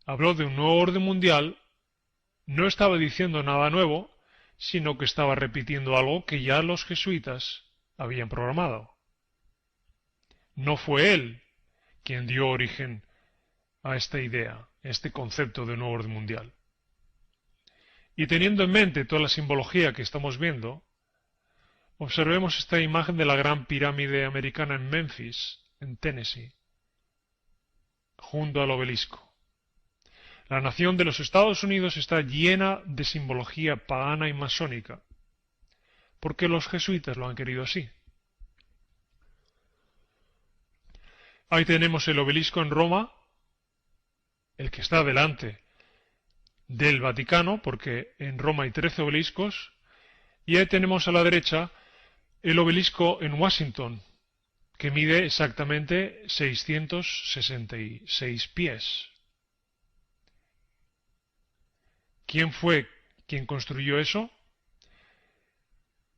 habló de un nuevo orden mundial, no estaba diciendo nada nuevo, sino que estaba repitiendo algo que ya los jesuitas habían programado. No fue él quien dio origen a esta idea, este concepto de nuevo orden mundial. Y teniendo en mente toda la simbología que estamos viendo, observemos esta imagen de la gran pirámide americana en Memphis, en Tennessee, junto al obelisco. La nación de los Estados Unidos está llena de simbología pagana y masónica, porque los jesuitas lo han querido así. Ahí tenemos el obelisco en Roma, el que está delante del Vaticano, porque en Roma hay 13 obeliscos, y ahí tenemos a la derecha el obelisco en Washington, que mide exactamente 666 pies. ¿Quién fue quien construyó eso?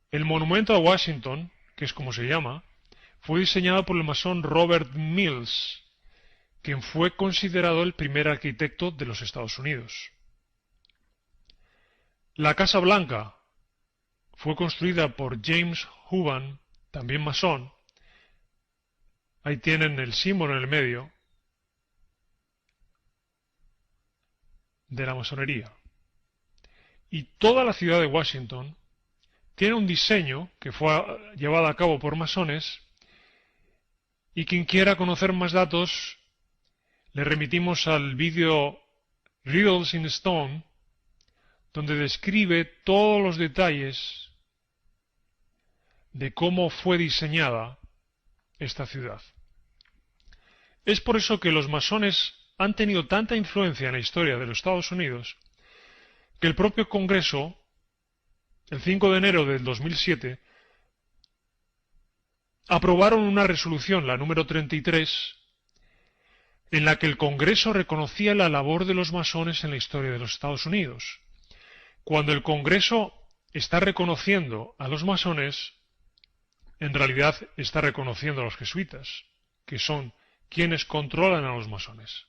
El monumento a Washington, que es como se llama, fue diseñado por el masón Robert Mills, quien fue considerado el primer arquitecto de los Estados Unidos. La Casa Blanca fue construida por James Houban, también masón. Ahí tienen el símbolo en el medio de la masonería. Y toda la ciudad de Washington tiene un diseño que fue llevado a cabo por masones, y quien quiera conocer más datos, le remitimos al vídeo Riddles in Stone, donde describe todos los detalles de cómo fue diseñada esta ciudad. Es por eso que los masones han tenido tanta influencia en la historia de los Estados Unidos, que el propio Congreso, el 5 de enero del 2007, aprobaron una resolución, la número 33, en la que el Congreso reconocía la labor de los masones en la historia de los Estados Unidos. Cuando el Congreso está reconociendo a los masones, en realidad está reconociendo a los jesuitas, que son quienes controlan a los masones.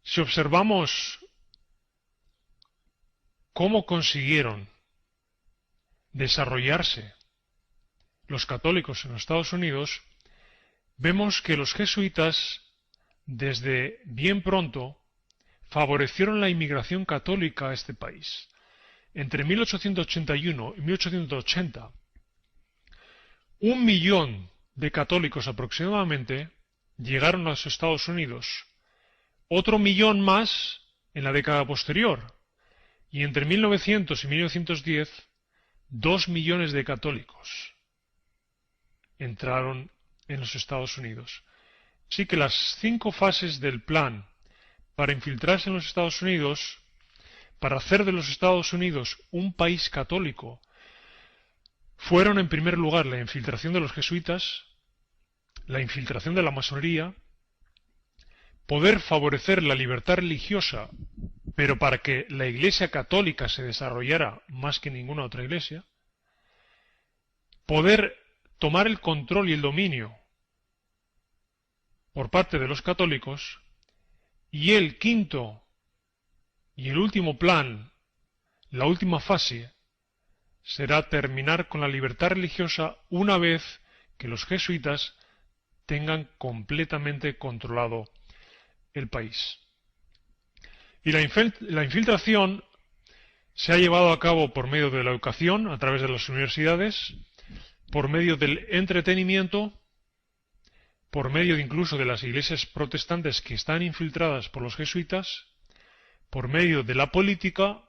Si observamos cómo consiguieron desarrollarse los católicos en los Estados Unidos, vemos que los jesuitas, desde bien pronto, favorecieron la inmigración católica a este país. Entre 1881 y 1880, 1 millón de católicos aproximadamente llegaron a los Estados Unidos, otro millón más en la década posterior, y entre 1900 y 1910, 2 millones de católicos entraron en los Estados Unidos. Así que las 5 fases del plan para infiltrarse en los Estados Unidos, para hacer de los Estados Unidos un país católico, fueron en primer lugar la infiltración de los jesuitas, la infiltración de la masonería, poder favorecer la libertad religiosa, pero para que la Iglesia católica se desarrollara más que ninguna otra iglesia, poder tomar el control y el dominio por parte de los católicos, y el quinto y el último plan, la última fase, será terminar con la libertad religiosa una vez que los jesuitas tengan completamente controlado el país. Y la infiltración se ha llevado a cabo por medio de la educación, a través de las universidades, por medio del entretenimiento, por medio incluso de las iglesias protestantes que están infiltradas por los jesuitas, por medio de la política,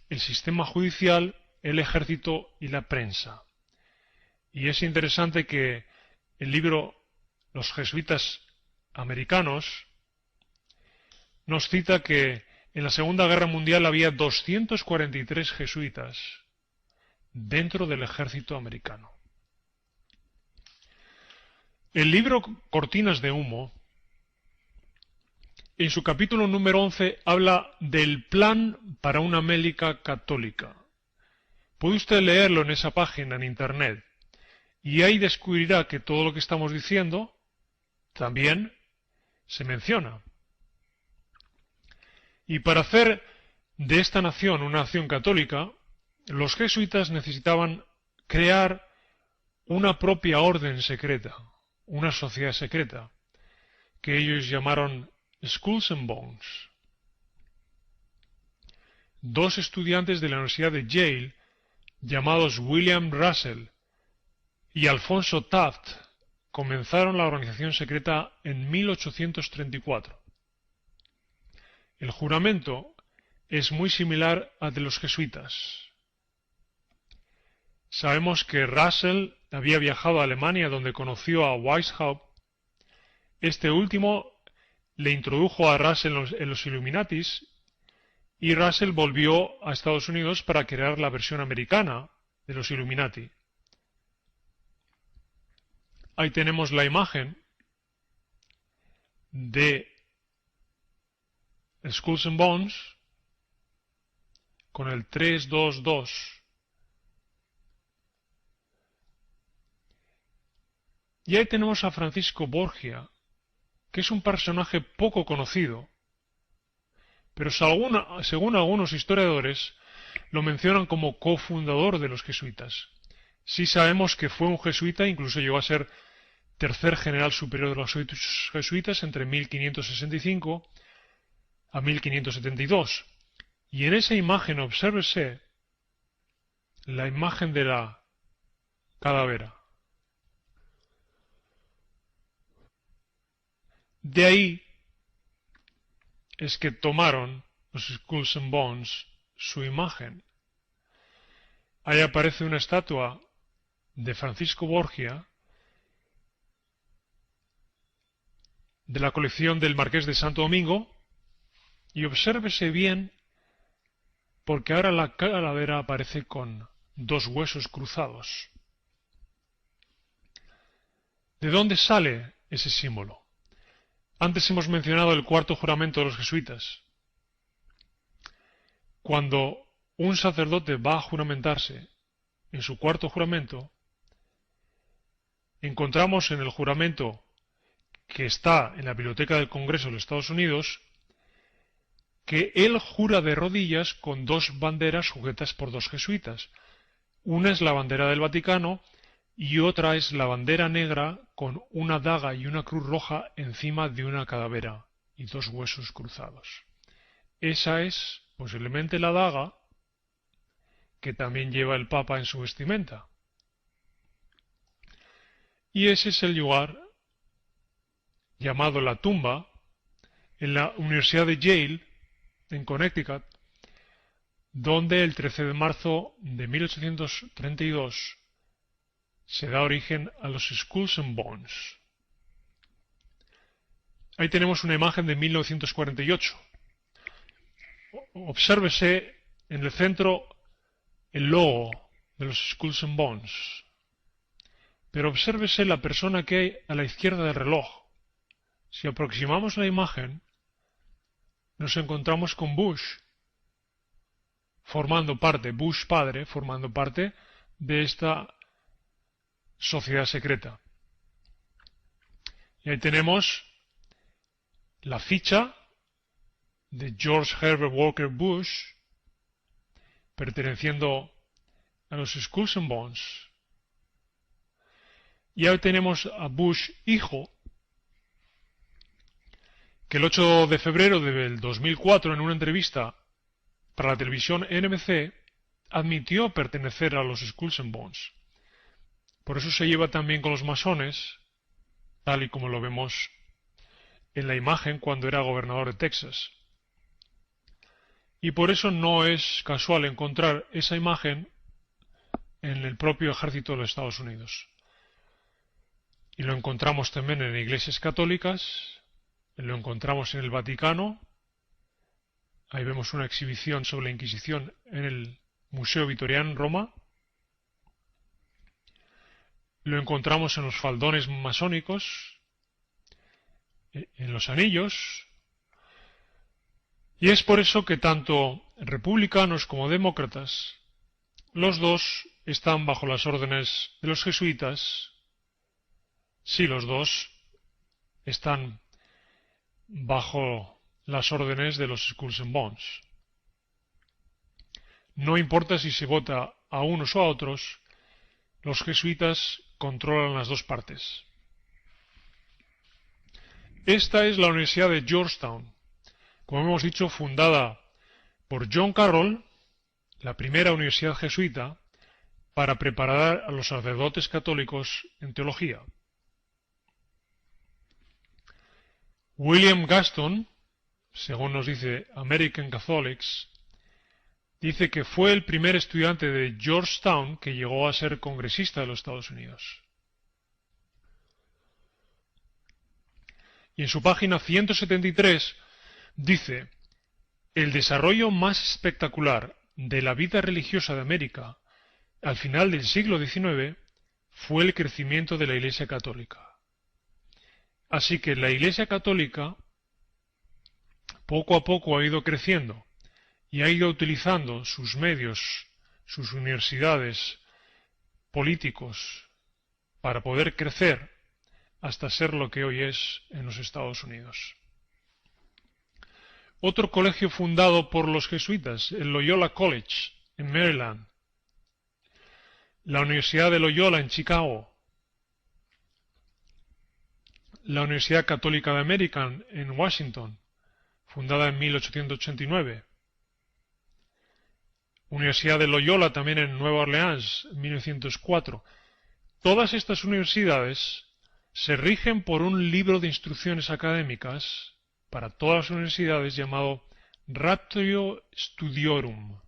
el sistema judicial, el ejército y la prensa. Y es interesante que el libro Los jesuitas americanos nos cita que en la Segunda Guerra Mundial había 243 jesuitas dentro del ejército americano. El libro Cortinas de Humo, en su capítulo número 11, habla del plan para una América católica. Puede usted leerlo en esa página en Internet, y ahí descubrirá que todo lo que estamos diciendo también se menciona. Y para hacer de esta nación una nación católica, los jesuitas necesitaban crear una propia orden secreta, una sociedad secreta, que ellos llamaron Skulls and Bones. Dos estudiantes de la Universidad de Yale, llamados William Russell y Alfonso Taft, comenzaron la organización secreta en 1834. El juramento es muy similar al de los jesuitas. Sabemos que Russell había viajado a Alemania, donde conoció a Weishaupt. Este último le introdujo a Russell en los Illuminatis, y Russell volvió a Estados Unidos para crear la versión americana de los Illuminati. Ahí tenemos la imagen de Skulls and Bones con el 322. Y ahí tenemos a Francisco Borgia, que es un personaje poco conocido, pero según algunos historiadores lo mencionan como cofundador de los jesuitas. Sí sabemos que fue un jesuita, incluso llegó a ser tercer general superior de los jesuitas entre 1565 a 1572. Y en esa imagen obsérvese la imagen de la calavera. De ahí es que tomaron los Skulls and Bones su imagen. Ahí aparece una estatua de Francisco Borgia de la colección del Marqués de Santo Domingo, y obsérvese bien porque ahora la calavera aparece con dos huesos cruzados. ¿De dónde sale ese símbolo? Antes hemos mencionado el cuarto juramento de los jesuitas. Cuando un sacerdote va a juramentarse, en su cuarto juramento, encontramos en el juramento que está en la Biblioteca del Congreso de los Estados Unidos que él jura de rodillas con dos banderas sujetas por dos jesuitas. Una es la bandera del Vaticano y otra es la bandera negra con una daga y una cruz roja encima de una calavera y dos huesos cruzados. Esa es posiblemente la daga que también lleva el Papa en su vestimenta. Y ese es el lugar llamado la tumba en la Universidad de Yale, en Connecticut, donde el 13 de marzo de 1832 se da origen a los Skulls and Bones. Ahí tenemos una imagen de 1948. Obsérvese en el centro el logo de los Skulls and Bones. Pero obsérvese la persona que hay a la izquierda del reloj. Si aproximamos la imagen, nos encontramos con Bush, Bush padre, formando parte de esta sociedad secreta. Y ahí tenemos la ficha de George Herbert Walker Bush, perteneciendo a los Skulls and Bones. Y ahí tenemos a Bush hijo, que el 8 de febrero del 2004, en una entrevista para la televisión NBC, admitió pertenecer a los Skulls and Bones. Por eso se lleva también con los masones, tal y como lo vemos en la imagen cuando era gobernador de Texas. Y por eso no es casual encontrar esa imagen en el propio ejército de los Estados Unidos. Y lo encontramos también en iglesias católicas, lo encontramos en el Vaticano. Ahí vemos una exhibición sobre la Inquisición en el Museo Vitoriano en Roma. Lo encontramos en los faldones masónicos, en los anillos. Y es por eso que tanto republicanos como demócratas, los dos están bajo las órdenes de los jesuitas. Sí, los dos están bajo las órdenes de los Skulls and Bones. No importa si se vota a unos o a otros, los jesuitas controlan las dos partes. Esta es la Universidad de Georgetown, como hemos dicho, fundada por John Carroll, la primera universidad jesuita, para preparar a los sacerdotes católicos en teología. William Gaston, según nos dice American Catholics, dice que fue el primer estudiante de Georgetown que llegó a ser congresista de los Estados Unidos. Y en su página 173 dice: el desarrollo más espectacular de la vida religiosa de América al final del siglo XIX fue el crecimiento de la Iglesia Católica. Así que la Iglesia Católica poco a poco ha ido creciendo y ha ido utilizando sus medios, sus universidades, políticos, para poder crecer hasta ser lo que hoy es en los Estados Unidos. Otro colegio fundado por los jesuitas, el Loyola College, en Maryland, la Universidad de Loyola en Chicago, la Universidad Católica de América en Washington, fundada en 1889, Universidad de Loyola también en Nueva Orleans, en 1904. Todas estas universidades se rigen por un libro de instrucciones académicas para todas las universidades llamado Ratio Studiorum.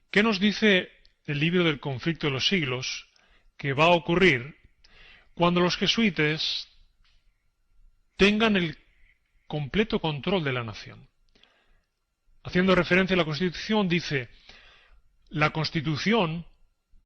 ¿Qué nos dice el libro del conflicto de los siglos que va a ocurrir cuando los jesuitas tengan el completo control de la nación? Haciendo referencia a la Constitución, dice: la Constitución